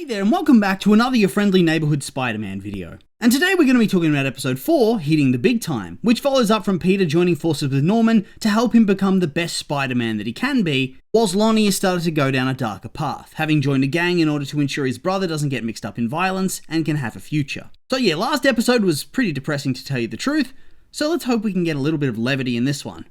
Hey there and welcome back to another Your Friendly Neighborhood Spider-Man video. And today we're going to be talking about episode 4, Hitting the Big Time, which follows up from Peter joining forces with Norman to help him become the best Spider-Man that he can be, whilst Lonnie has started to go down a darker path, having joined a gang in order to ensure his brother doesn't get mixed up in violence and can have a future. So yeah, last episode was pretty depressing to tell you the truth, so let's hope we can get a little bit of levity in this one.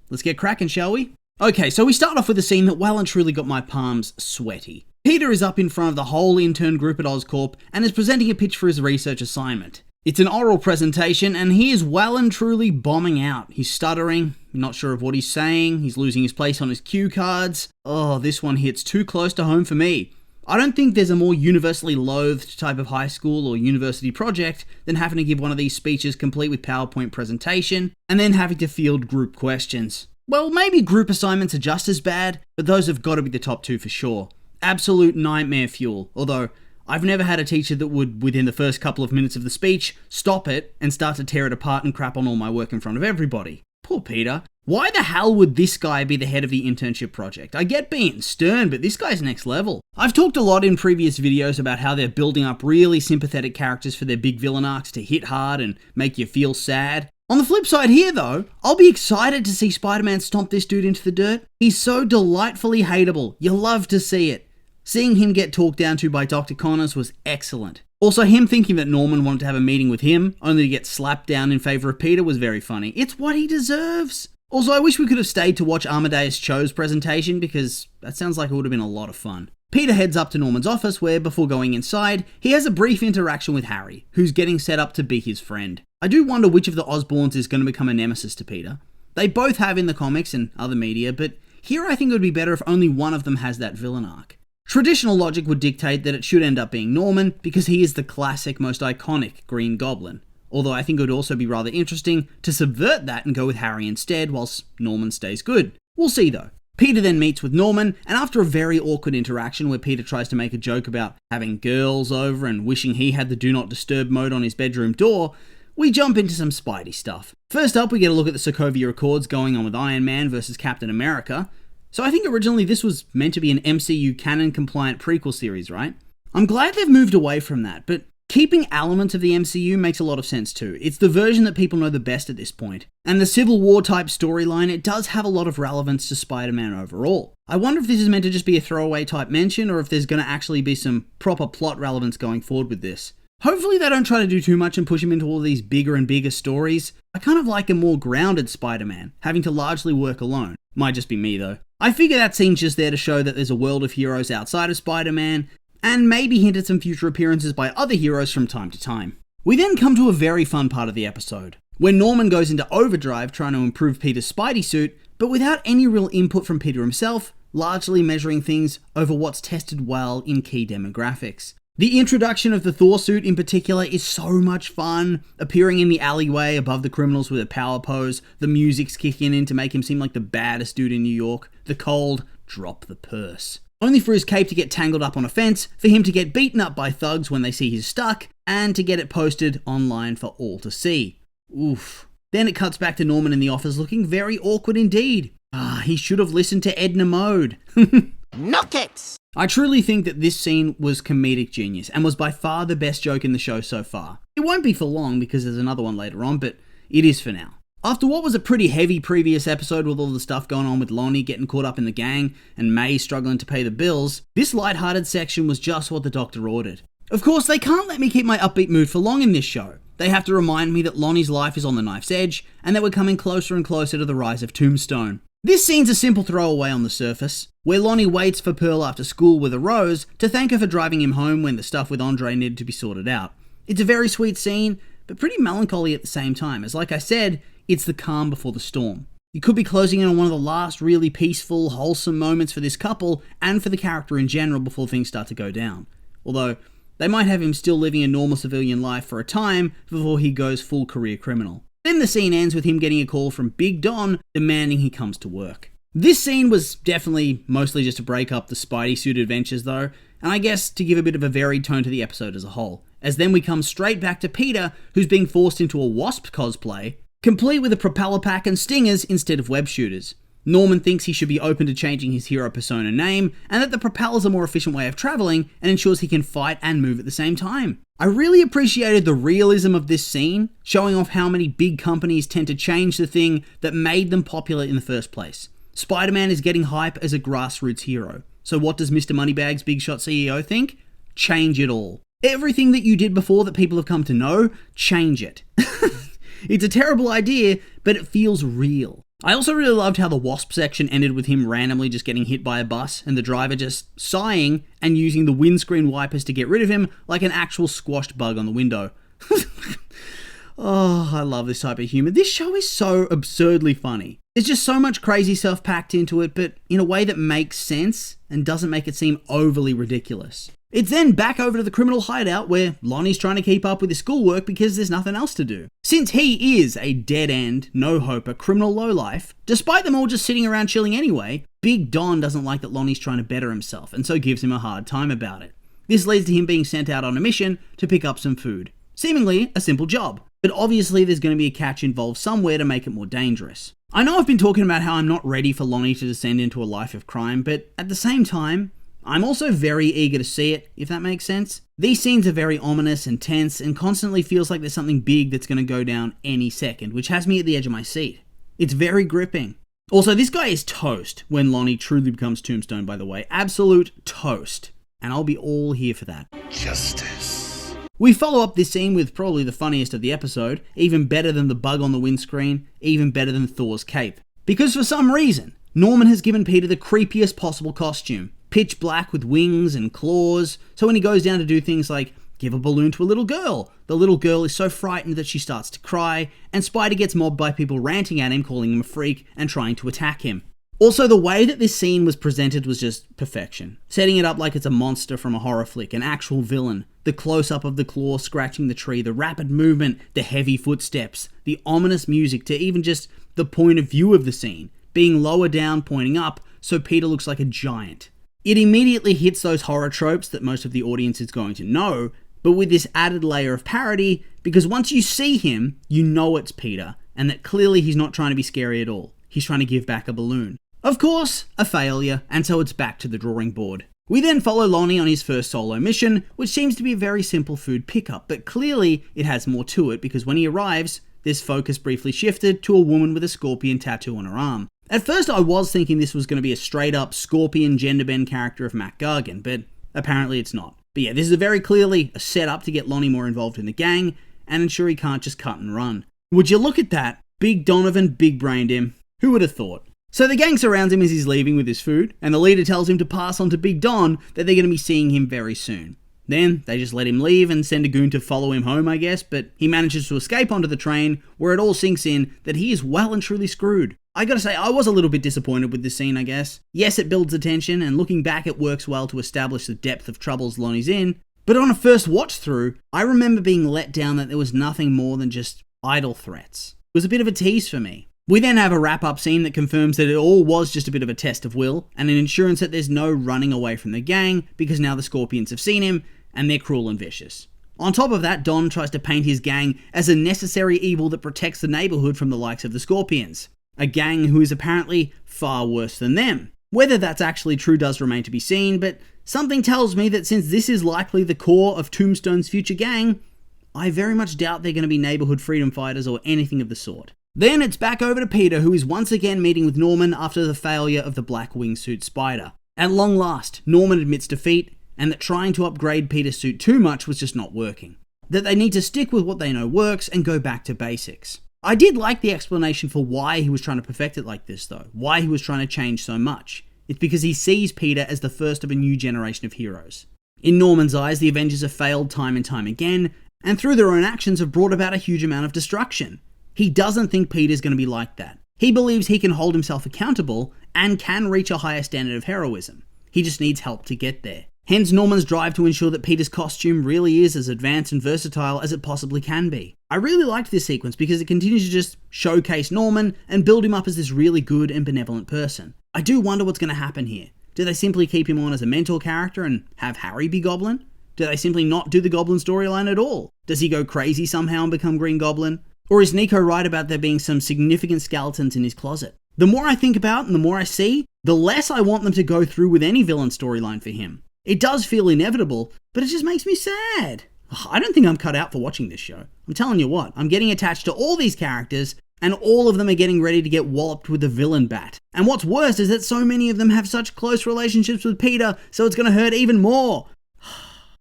Let's get cracking, shall we? Okay, so we start off with a scene that well and truly got my palms sweaty. Peter is up in front of the whole intern group at Oscorp and is presenting a pitch for his research assignment. It's an oral presentation and he is well and truly bombing out. He's stuttering, not sure of what he's saying, he's losing his place on his cue cards. Oh, this one hits too close to home for me. I don't think there's a more universally loathed type of high school or university project than having to give one of these speeches complete with PowerPoint presentation and then having to field group questions. Well, maybe group assignments are just as bad, but those have got to be the top two for sure. Absolute nightmare fuel, although I've never had a teacher that would, within the first couple of minutes of the speech, stop it and start to tear it apart and crap on all my work in front of everybody. Poor Peter. Why the hell would this guy be the head of the internship project? I get being stern, but this guy's next level. I've talked a lot in previous videos about how they're building up really sympathetic characters for their big villain arcs to hit hard and make you feel sad. On the flip side here though, I'll be excited to see Spider-Man stomp this dude into the dirt. He's so delightfully hateable. You love to see it. Seeing him get talked down to by Dr. Connors was excellent. Also, him thinking that Norman wanted to have a meeting with him, only to get slapped down in favour of Peter, was very funny. It's what he deserves. Also, I wish we could have stayed to watch Amadeus Cho's presentation, because that sounds like it would have been a lot of fun. Peter heads up to Norman's office where, before going inside, he has a brief interaction with Harry, who's getting set up to be his friend. I do wonder which of the Osborns is going to become a nemesis to Peter. They both have in the comics and other media, but here I think it would be better if only one of them has that villain arc. Traditional logic would dictate that it should end up being Norman, because he is the classic, most iconic Green Goblin. Although I think it would also be rather interesting to subvert that and go with Harry instead, whilst Norman stays good. We'll see though. Peter then meets with Norman, and after a very awkward interaction where Peter tries to make a joke about having girls over and wishing he had the Do Not Disturb mode on his bedroom door, we jump into some Spidey stuff. First up, we get a look at the Sokovia Accords going on with Iron Man versus Captain America. So I think originally this was meant to be an MCU canon-compliant prequel series, right? I'm glad they've moved away from that, but keeping elements of the MCU makes a lot of sense too. It's the version that people know the best at this point. And the Civil War type storyline, it does have a lot of relevance to Spider-Man overall. I wonder if this is meant to just be a throwaway type mention, or if there's going to actually be some proper plot relevance going forward with this. Hopefully they don't try to do too much and push him into all these bigger and bigger stories. I kind of like a more grounded Spider-Man, having to largely work alone. Might just be me though. I figure that scene's just there to show that there's a world of heroes outside of Spider-Man, and maybe hint at some future appearances by other heroes from time to time. We then come to a very fun part of the episode, when Norman goes into overdrive trying to improve Peter's Spidey suit, but without any real input from Peter himself, largely measuring things over what's tested well in key demographics. The introduction of the Thor suit in particular is so much fun, appearing in the alleyway above the criminals with a power pose, the music's kicking in to make him seem like the baddest dude in New York, the cold, drop the purse. Only for his cape to get tangled up on a fence, for him to get beaten up by thugs when they see he's stuck, and to get it posted online for all to see. Oof. Then it cuts back to Norman in the office looking very awkward indeed. He should have listened to Edna Mode. Knock it! I truly think that this scene was comedic genius and was by far the best joke in the show so far. It won't be for long because there's another one later on, but it is for now. After what was a pretty heavy previous episode with all the stuff going on with Lonnie getting caught up in the gang and May struggling to pay the bills, this lighthearted section was just what the doctor ordered. Of course, they can't let me keep my upbeat mood for long in this show. They have to remind me that Lonnie's life is on the knife's edge and that we're coming closer and closer to the rise of Tombstone. This scene's a simple throwaway on the surface, where Lonnie waits for Pearl after school with a rose to thank her for driving him home when the stuff with Andre needed to be sorted out. It's a very sweet scene, but pretty melancholy at the same time, as like I said, it's the calm before the storm. You could be closing in on one of the last really peaceful, wholesome moments for this couple, and for the character in general before things start to go down. Although, they might have him still living a normal civilian life for a time before he goes full career criminal. Then the scene ends with him getting a call from Big Don demanding he comes to work. This scene was definitely mostly just to break up the Spidey suit adventures though, and I guess to give a bit of a varied tone to the episode as a whole, as then we come straight back to Peter, who's being forced into a Wasp cosplay, complete with a propeller pack and stingers instead of web shooters. Norman thinks he should be open to changing his hero persona name, and that the propeller's a more efficient way of traveling and ensures he can fight and move at the same time. I really appreciated the realism of this scene, showing off how many big companies tend to change the thing that made them popular in the first place. Spider-Man is getting hype as a grassroots hero. So what does Mr. Moneybags Big Shot CEO think? Change it all. Everything that you did before that people have come to know, change it. It's a terrible idea, but it feels real. I also really loved how the Wasp section ended with him randomly just getting hit by a bus and the driver just sighing and using the windscreen wipers to get rid of him like an actual squashed bug on the window. Oh, I love this type of humor. This show is so absurdly funny. There's just so much crazy stuff packed into it, but in a way that makes sense and doesn't make it seem overly ridiculous. It's then back over to the criminal hideout where Lonnie's trying to keep up with his schoolwork because there's nothing else to do. Since he is a dead-end, no-hoper criminal lowlife, despite them all just sitting around chilling anyway, Big Don doesn't like that Lonnie's trying to better himself and so gives him a hard time about it. This leads to him being sent out on a mission to pick up some food. Seemingly a simple job, but obviously there's going to be a catch involved somewhere to make it more dangerous. I know I've been talking about how I'm not ready for Lonnie to descend into a life of crime, but at the same time, I'm also very eager to see it, if that makes sense. These scenes are very ominous and tense and constantly feels like there's something big that's going to go down any second, which has me at the edge of my seat. It's very gripping. Also, this guy is toast when Lonnie truly becomes Tombstone, by the way. Absolute toast. And I'll be all here for that. Justice. We follow up this scene with probably the funniest of the episode, even better than the bug on the windscreen, even better than Thor's cape. Because for some reason, Norman has given Peter the creepiest possible costume. Pitch black with wings and claws, so when he goes down to do things like give a balloon to a little girl, the little girl is so frightened that she starts to cry, and Spider gets mobbed by people ranting at him, calling him a freak, and trying to attack him. Also, the way that this scene was presented was just perfection. Setting it up like it's a monster from a horror flick, an actual villain. The close-up of the claw scratching the tree, the rapid movement, the heavy footsteps, the ominous music, to even just the point of view of the scene, being lower down, pointing up, so Peter looks like a giant. It immediately hits those horror tropes that most of the audience is going to know, but with this added layer of parody, because once you see him, you know it's Peter, and that clearly he's not trying to be scary at all. He's trying to give back a balloon. Of course, a failure, and so it's back to the drawing board. We then follow Lonnie on his first solo mission, which seems to be a very simple food pickup, but clearly it has more to it, because when he arrives, this focus briefly shifted to a woman with a scorpion tattoo on her arm. At first I was thinking this was going to be a straight up scorpion gender bend character of Matt Gargan, but apparently it's not. But yeah, this is very clearly a setup to get Lonnie more involved in the gang, and ensure he can't just cut and run. Would you look at that? Big Donovan big-brained him. Who would have thought? So the gang surrounds him as he's leaving with his food, and the leader tells him to pass on to Big Don that they're going to be seeing him very soon. Then, they just let him leave and send a goon to follow him home, I guess, but he manages to escape onto the train, where it all sinks in that he is well and truly screwed. I gotta say, I was a little bit disappointed with this scene, I guess. Yes, it builds the tension, and looking back it works well to establish the depth of troubles Lonnie's in, but on a first watch through, I remember being let down that there was nothing more than just idle threats. It was a bit of a tease for me. We then have a wrap-up scene that confirms that it all was just a bit of a test of will, and an assurance that there's no running away from the gang, because now the Scorpions have seen him, and they're cruel and vicious. On top of that, Don tries to paint his gang as a necessary evil that protects the neighborhood from the likes of the Scorpions. A gang who is apparently far worse than them. Whether that's actually true does remain to be seen, but something tells me that since this is likely the core of Tombstone's future gang, I very much doubt they're going to be neighborhood freedom fighters or anything of the sort. Then it's back over to Peter, who is once again meeting with Norman after the failure of the black wingsuit Spider. At long last, Norman admits defeat, and that trying to upgrade Peter's suit too much was just not working. That they need to stick with what they know works and go back to basics. I did like the explanation for why he was trying to perfect it like this though, why he was trying to change so much. It's because he sees Peter as the first of a new generation of heroes. In Norman's eyes, the Avengers have failed time and time again, and through their own actions have brought about a huge amount of destruction. He doesn't think Peter's going to be like that. He believes he can hold himself accountable and can reach a higher standard of heroism. He just needs help to get there. Hence Norman's drive to ensure that Peter's costume really is as advanced and versatile as it possibly can be. I really liked this sequence because it continues to just showcase Norman and build him up as this really good and benevolent person. I do wonder what's going to happen here. Do they simply keep him on as a mentor character and have Harry be Goblin? Do they simply not do the Goblin storyline at all? Does he go crazy somehow and become Green Goblin? Or is Nico right about there being some significant skeletons in his closet? The more I think about and the more I see, the less I want them to go through with any villain storyline for him. It does feel inevitable, but it just makes me sad. I don't think I'm cut out for watching this show. I'm telling you what, I'm getting attached to all these characters, and all of them are getting ready to get walloped with the villain bat. And what's worse is that so many of them have such close relationships with Peter, so it's going to hurt even more.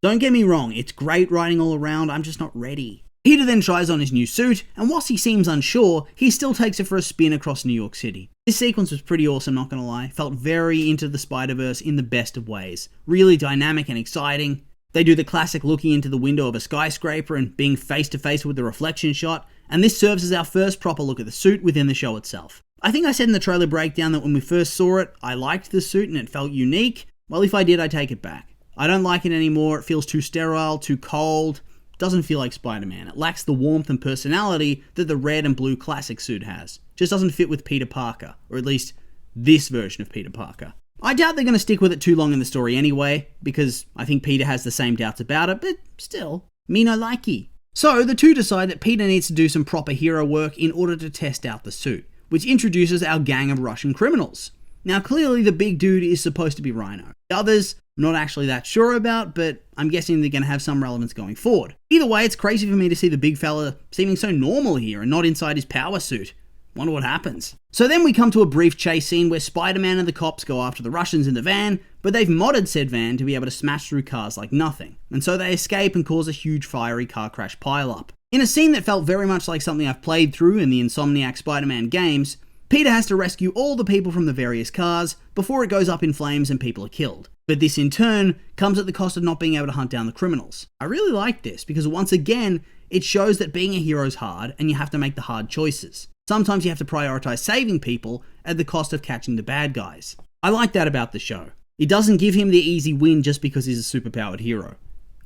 Don't get me wrong, it's great writing all around, I'm just not ready. Peter then tries on his new suit, and whilst he seems unsure, he still takes it for a spin across New York City. This sequence was pretty awesome, not gonna lie. Felt very into the Spider-Verse in the best of ways. Really dynamic and exciting. They do the classic looking into the window of a skyscraper and being face to face with the reflection shot, and this serves as our first proper look at the suit within the show itself. I think I said in the trailer breakdown that when we first saw it, I liked the suit and it felt unique. Well, if I did, I take it back. I don't like it anymore. It feels too sterile, too cold. Doesn't feel like Spider-Man. It lacks the warmth and personality that the red and blue classic suit has. Just doesn't fit with Peter Parker, or at least this version of Peter Parker. I doubt they're going to stick with it too long in the story anyway, because I think Peter has the same doubts about it, but still, me no likey. So the two decide that Peter needs to do some proper hero work in order to test out the suit, which introduces our gang of Russian criminals. Now clearly the big dude is supposed to be Rhino. The others, I'm not actually that sure about, but I'm guessing they're going to have some relevance going forward. Either way, it's crazy for me to see the big fella seeming so normal here and not inside his power suit. Wonder what happens. So then we come to a brief chase scene where Spider-Man and the cops go after the Russians in the van, but they've modded said van to be able to smash through cars like nothing. And so they escape and cause a huge fiery car crash pileup. In a scene that felt very much like something I've played through in the Insomniac Spider-Man games, Peter has to rescue all the people from the various cars before it goes up in flames and people are killed. But this in turn comes at the cost of not being able to hunt down the criminals. I really like this because once again, it shows that being a hero is hard and you have to make the hard choices. Sometimes you have to prioritize saving people at the cost of catching the bad guys. I like that about the show. It doesn't give him the easy win just because he's a superpowered hero.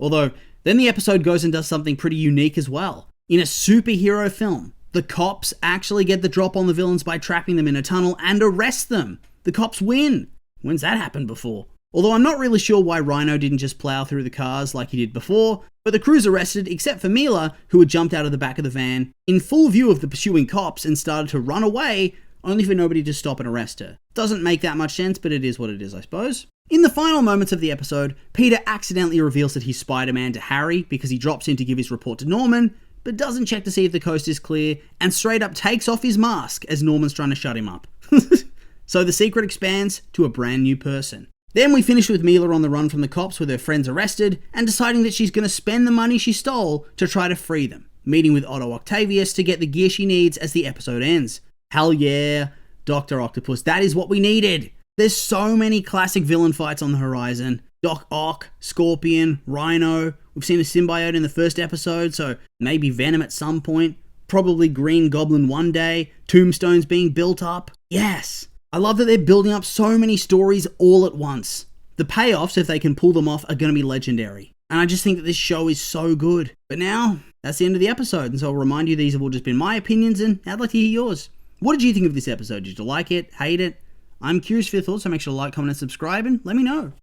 Although, then the episode goes and does something pretty unique as well. In a superhero film, the cops actually get the drop on the villains by trapping them in a tunnel and arrest them. The cops win. When's that happened before? Although I'm not really sure why Rhino didn't just plow through the cars like he did before, but the crew's arrested except for Mila, who had jumped out of the back of the van in full view of the pursuing cops and started to run away, only for nobody to stop and arrest her. Doesn't make that much sense, but it is what it is, I suppose. In the final moments of the episode, Peter accidentally reveals that he's Spider-Man to Harry because he drops in to give his report to Norman, but doesn't check to see if the coast is clear and straight up takes off his mask as Norman's trying to shut him up. So the secret expands to a brand new person. Then we finish with Mila on the run from the cops with her friends arrested and deciding that she's going to spend the money she stole to try to free them, meeting with Otto Octavius to get the gear she needs as the episode ends. Hell yeah, Dr. Octopus, that is what we needed. There's so many classic villain fights on the horizon. Doc Ock, Scorpion, Rhino, we've seen a symbiote in the first episode, so maybe Venom at some point, probably Green Goblin one day, Tombstone's being built up. Yes! I love that they're building up so many stories all at once. The payoffs, if they can pull them off, are going to be legendary. And I just think that this show is so good. But now, that's the end of the episode, and so I'll remind you these have all just been my opinions, and I'd like to hear yours. What did you think of this episode? Did you like it? Hate it? I'm curious for your thoughts, so make sure to like, comment, and subscribe, and let me know.